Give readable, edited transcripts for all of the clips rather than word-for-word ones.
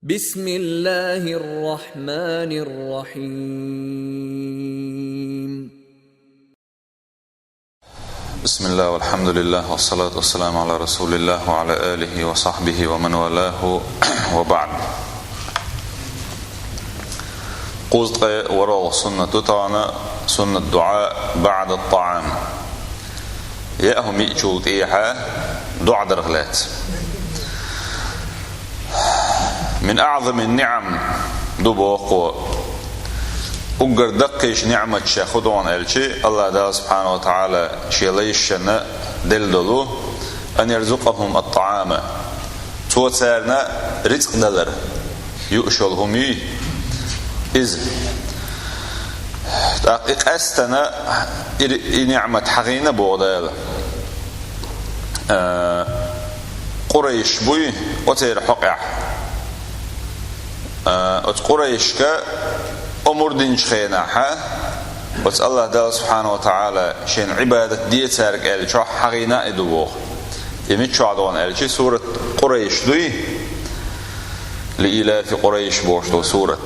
بسم الله الرحمن الرحيم. بسم الله والحمد لله والصلاة والسلام على رسول الله وعلى آله وصحبه ومن والاه وبعد. قوزت وراء سنة تانا سنة الدعاء بعد الطعام. يأهم يأجول إيحا دعاء درغلات. من أعظم النعم دبوق أقر دقيش نعمة شاخدون الشيء الله دا سبحانه وتعالى شيليشنا دلدلو أن يرزقهم الطعام توترنا رزق دلر يؤشلهم إذ تحقيق أستنا نعمة حقينا بودال قريش بوي وتير حقع قريش كا أمور دين شخيناها بس الله دا سبحانه وتعالى شين عبادة دي تارك الشو حقينا إدوه يميت شعدون الشي سورة قريش دوي لإلاف قريش بوشتو سورة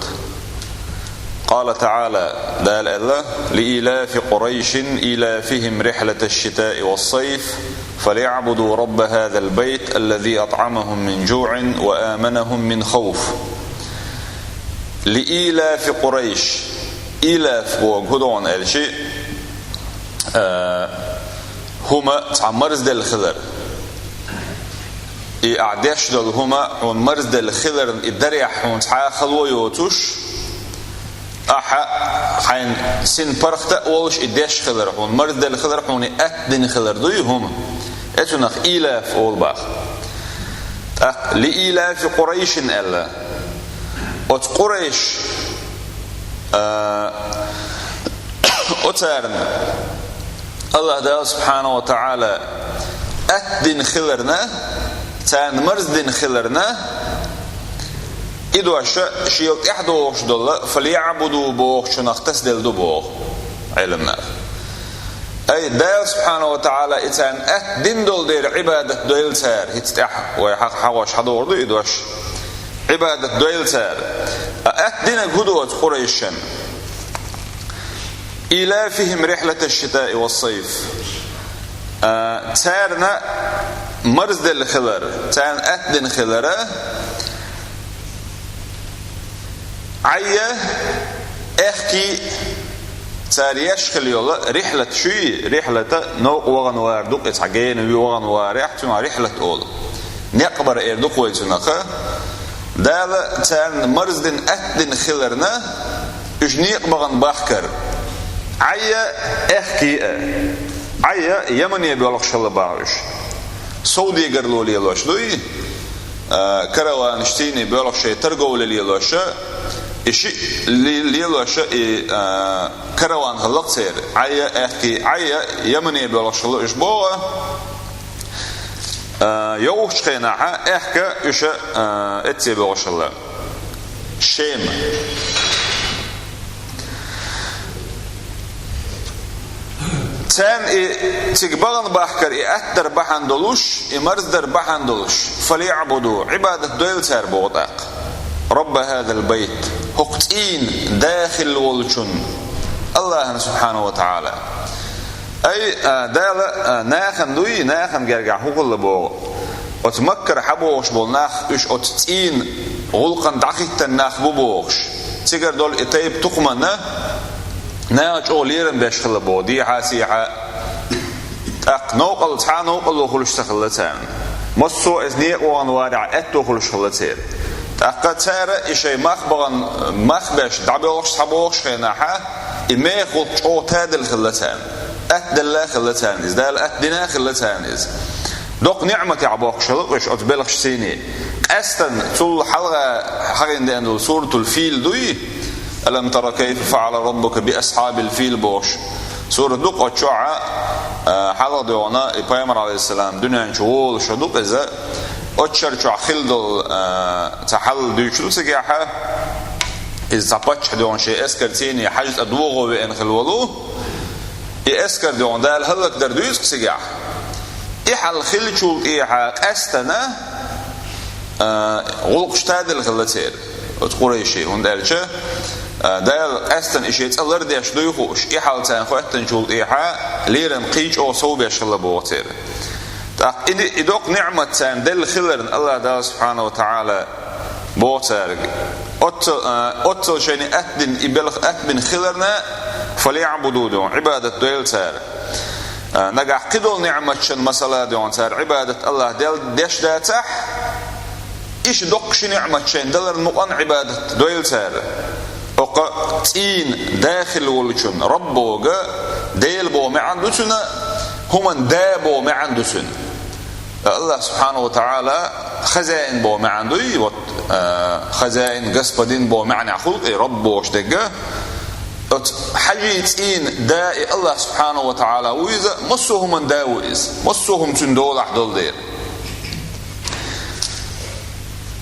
قال تعالى دال الله لإلاف قريش إلافهم رحلة الشتاء والصيف فليعبدوا رب هذا البيت الذي أطعمهم من جوع وآمنهم من خوف. لإلاف قريش إلاف وقدون الشيء هما تعمرز دل خلر أعداش دل هما ومرز دل خلر الدريح ونتحا خلو يوتوش أحا حين سن برختا أولش إداش خلر ومرز دل خلر وني أتدن خلر دوي هما أتنخ إلاف أول باخ لإلاف قريش ألا أت قريش أتارن الله دا سبحانه وتعالى أتدن خلرنا تان مرزدن خلرنا إدو أشياء شيلت إحدوش دولة فليعبدوا بوخ شنختس دلدو بوخ علمنا أي دا سبحانه وتعالى إتان أتدن دول دير عبادة دويل سار هتتح ويحق حواش حضور دو إدوش عبادة دويل سار أتدن قدوة قريشا إلافهم رحلة الشتاء والصيف تارنا مرزد الخلر تان أتدن خلره عيا احكي تار يشخل يولا رحلة شوي رحلة نوق وغن واردوك اتحقين وغن واريحتنا رحلة أول نقبر اردوك ويتنخه دالا تان مرزدن أتدن خلرنا اجنيق بغن باخكر عيا احكي عيا يمني بيولق شل باوش سعودي قرلولي يلوش دوي كروان اشتيني بيولق شي ترقول لي يلوش إشي اللي يلوش كروان هلق سير عيا احكي عيا يمني بيولق شل اشبوه يوش خيناها احكا ايش اتي بيولق شل شيم تان تقبلن بحكر أتدر بحندلوش إمرزدر بحندلوش فليعبدوا عبادة دويل سار بوضاق رب هذا البيت هقتين داخل والشن الله سبحانه وتعالى أي دالا ناخن دوي ناخن جرجع هقول بو وتمكر حبوش بالناخ إيش أتين غلقن دقيقة الناخ ببوش تقدر دول إتايب تقمنا ناج أوليرن بيشخل بودي حاسيحة نوقل تحا نوقل وخلش تخلتان مصو إذنيق وان وارع أتو خلش خلتان تارة إشي مخبغن مخبش دعبيوش تحبوش خيناحا إمي خلط أو تادل خلتان أتدل خلتان إز دال أتدنا خلتان إز دوق نعمة عبوك شلقش أتبلغش سيني أستن طول حلقة حقين دي سورة الفيل دوي ألم ترى كيف فعل ربك بأصحاب الفيل بوش سورة دوق أتشوعة حلقة ديونا إبراهيم عليه السلام دنيا نشغول شدوق إذا أتشر شوع خلدل تحل ديشل سجاحة إذا تبتش ديون شيء أسكر تيني حاجة أدوغو بإن خلولو أسكر ديون دال هلك دردويسك سجاح إحال خلشول إيحا أستنا غلق شتادل خلتير قريشي هون الچه دال استن اشيت الله ديش دويخوش اي حالتان خوتن جول ايحا ليرن قيج او صوبيش الله بوتير تا ادوق نعمه تان دل خلرن الله دا سبحانه وتعالى بوتر اوتل شيني اتدن يبلغ اتبن خلرنا فليعبدوا دون عباده ديل تار نجح قدول نعمه شن مساله دون تار عباده الله دل ديش داتح ايش دوقش نعمه شن دلر نقن عباده ديل تار اوق تين داخل ولچن ربوغا ديل بو معندسن هم دابو معندسن الله سبحانه وتعالى خزائن بو معندوي خزائن قصبدين بو معنى خلق ربوش دقه حاجيتين داء الله سبحانه وتعالى ويزا مصوهم داويز مصوهم تندول احدول دير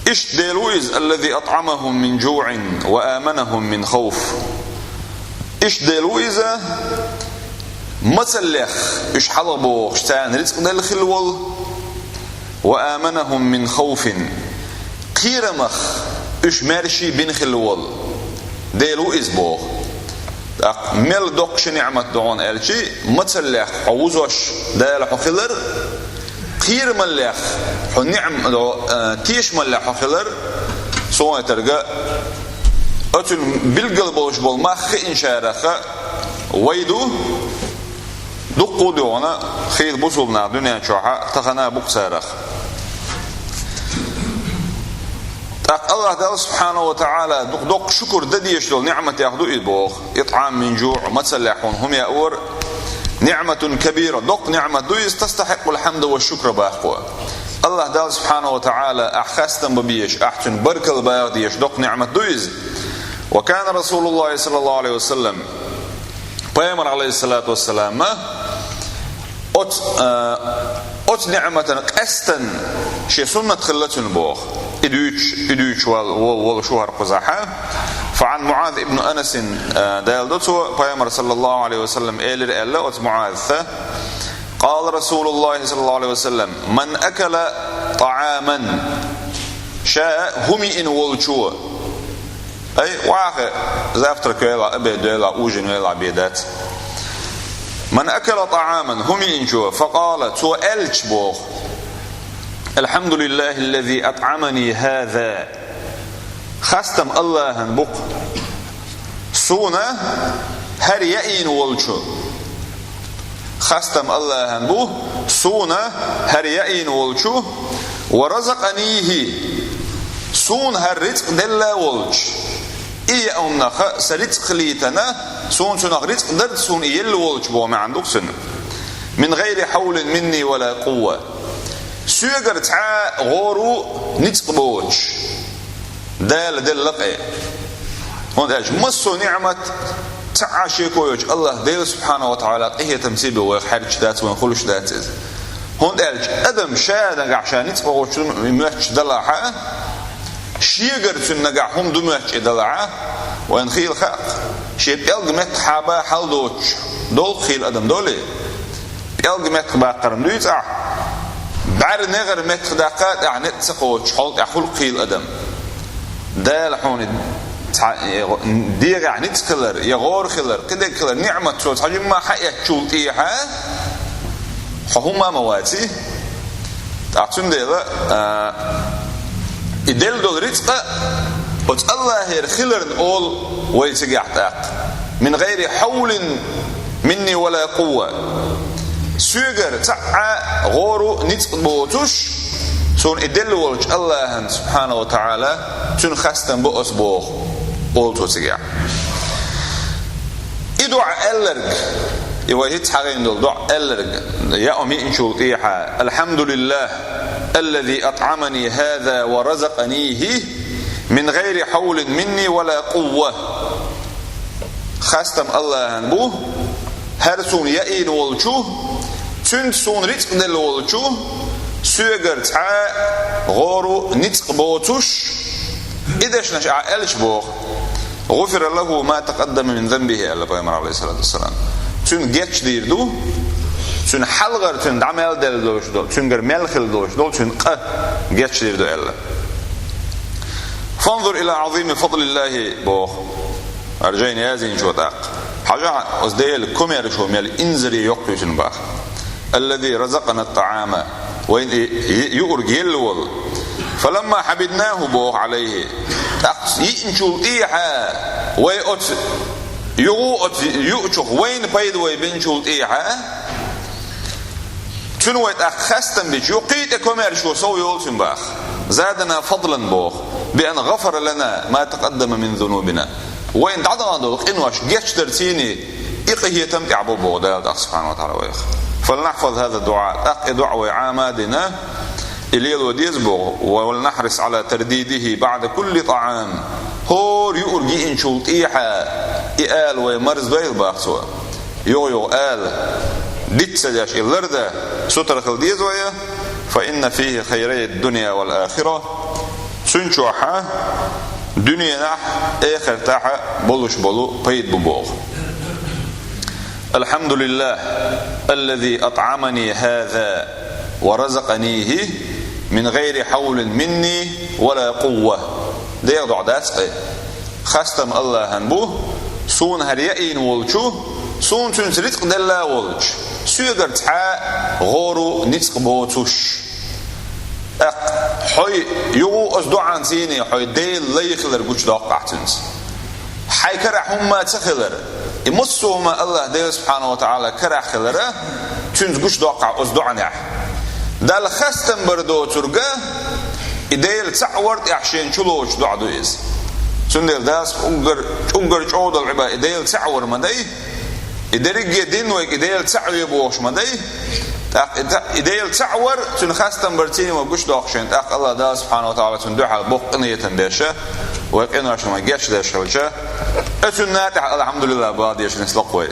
إيش ديلويز الذي أطعمهم من جوع وآمنهم من خوف إيش ديلويزة مسلخ إيش حلبو اشتان رزق دل خلول وآمنهم من خوف قيرمخ إيش مارشي بن خلول ديلويز بو مل دوقش نعمة دعون ألشي مسلخ عوزوش ديل حخلر خير ملح حنعم تيش ملح خلر سوى ترجع أتون بالقلب وش بالمخ إن شارخ ويدو دقوا دونا خير بوصلنا دنيا شوحة تخنا بقسارخ الله تعالى سبحانه وتعالى دق شكر دديش دول نعمة ياخدو إلبوخ إطعام من جوع متسلحون هم يأور نعمة كبيرة دق نعمة دويز تستحق الحمد والشكر باقوة الله تعالى سبحانه وتعالى أحخستن ببيش أحسن بركة البياديش دق نعمة دويز وكان رسول الله صلى الله عليه وسلم بيامر عليه الصلاة والسلام أت نعمة أستن شي سنة خلتن بوخ إدوش والشهر قزاحة فعن معاذ ابن أنس دالدته بيامر صلى الله عليه وسلم إلر ألا أت معاذ قال رسول الله صلى الله عليه وسلم من أكل طعاما شاء همي إن والشو أي واقع زافترك يلا أبيد يلا أوجن يلا بيدات من أكل طعاما همي إن شو فقال تو ألش بوخ الحمد لله الذي أطعمني هذا خستم الله بق سونا هر يئين والشو خستم الله بو سونا هر يئين والشو ورزقنيه سون هر رزق دلا والش إيه أمنا سرزق ليتنا سون سنغ رزق درد سون يل والش بو ما عندك سن من غير حول مني ولا قوة سيغر تعا غورو نتق بوش دال دلقي هون ايش مصو نعمة تعا شيكويش الله ديل سبحانه وتعالى ايه تمسيبه ويخرج ذات وينخلش ذات هون ايش ادم شادا عشان نتق بوش ميمحش دلعها شيغر تنقع هم دمحش دلعها وينخيل خاق شي بيلق مت حابا حال دوش دول خيل ادم دولي بيلق مت باقرن دويتع بعد نغر مت دقات يعني تسقوش حول خلق خيل ادم دال حون دير يعني تكلر يغور خلر كده كلر نعمة شو حاجة ما حياة شو تيها هما مواتي تعطون ديلا يدل دول رزق وت الله يرخلر أول ويتجعتك من غير حول مني ولا قوة سيجر تعا غورو نتبوتش سون يدل ولج الله سبحانه وتعالى تون خستن بؤس بوخ أولتو تجع يدعى ألرج يوهيت حاجين دول دع ألرج يا أمي إن شوطيها الحمد لله الذي أطعمني هذا ورزقنيه من غير حول مني ولا قوة خستم الله بوه هرسون يأين والشو تون سون رزق دل والشو سيغر تعا غورو نتق بوتوش إذاش نشع ألش بوخ غفر له ما تقدم من ذنبه ألا بيامر عليه الصلاة والسلام تون جيتش ديردو تون حلغر تون دعمل دل دوش دول تون غر ملخل دوش دول تون جيتش ديردو ألا فانظر إلى عظيم فضل الله بوخ أرجين يازين شو تاق حاجة أصديل كمير شو ميل إنزري يقتشن باخ الذي رزقنا الطعام وين يؤرجيل وال فلما حبدناه بوخ عليه ينشل إيحا ويأت يؤتش وين بيد ويبنشل إيحا تنويت أخستم بيش يقيت كمير شو سو يولسن باخ زادنا فضلا بوخ بأن غفر لنا ما تقدم من ذنوبنا وين دعنا دوق إنواش جيش ترتيني إقهي تمتع بوبو دال سبحانه وتعالى ويخ فلنحفظ هذا الدعاء دعوة عامادنا إليل وديزبو ولنحرص على ترديده بعد كل طعام هور يؤرجي إن شلط إيحا إقال ويمرز دويل باقسوا يو آل ديت سجاش اللردة سترخ الديزوية فإن فيه خيري الدنيا والآخرة سنشوحا دنيا نح آخر تاحا بلوش بلو بيد ببوغ الحمد لله الذي أطعمني هذا ورزقنيه من غير حول مني ولا قوة ده يضع داسقه خاستم الله هنبوه سون هريئين والشو سون تنسرتق دلا والش سيقر تحا غورو نتق بوتوش حي يو أصدعان سيني حي ديل ليخلر قوش داقعتنس حي كرح هما تخلر يمسوهما الله ديل سبحانه وتعالى كرح خلره تنس قوش داقع أصدعان يح دال خاستم بردو ترقى ديل تعورت يحشين شلوش دعدو إز سندل داس أنقر جعود العباء ديل تعور مدي إدريج دينوك إديل تعوي بوش مدي إديل تعور تنخاستم برتيني وقش داخشين تاق الله دا سبحانه وتعالى تندوحا بقنية بيشا ويقينوا عشان ما جاش داش وجه أتناتح الحمد لله بادي عشان نسلقوي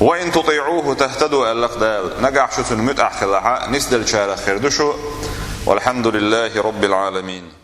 وإن تطيعوه تهتدوا الأقدال نقع شو تنمت أحخلها نسدل شارخ خيردشو والحمد لله رب العالمين.